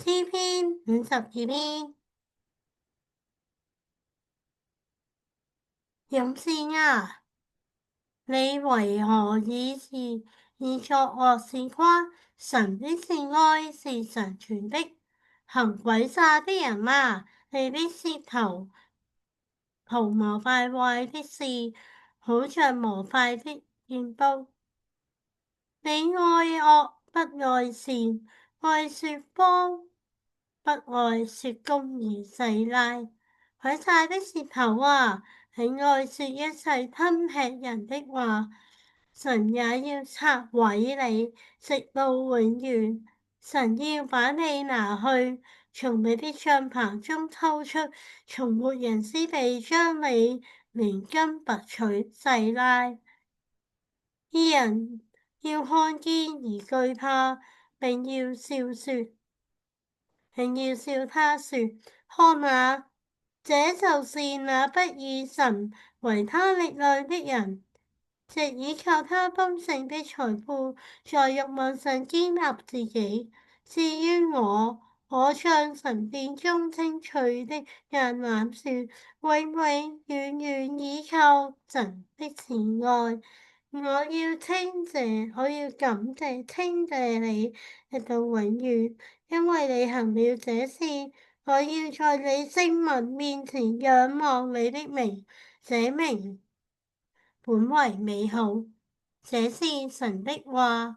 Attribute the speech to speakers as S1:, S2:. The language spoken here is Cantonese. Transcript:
S1: 詩篇52篇。勇士啊，你為何以作惡事誇？神的善愛是常存的。行詭詐的人啊，你的舌頭圖謀敗壞的事，好像磨快的劍刀。你愛惡不愛善，愛說謊不愛說公義細拉。詭詐的舌頭啊，你愛說一切吞吃人的話，神也要拆毀你，直到永遠。神要把你拿去，從你的帳棚中抽出，從活人之地將你連根拔取細拉。義人要看見而懼怕，並要笑他說：看啊，這就是那不以神為他力量的人，藉倚靠他豐盛的財富，在慾望上堅立自己。至於我像神殿中青翠的橄欖樹，永永遠遠倚靠神的慈愛。我要感謝稱謝你，直到永遠，因為你行了這事。我要在你聖民面前仰望你的名，這名本為美好。這是神的話。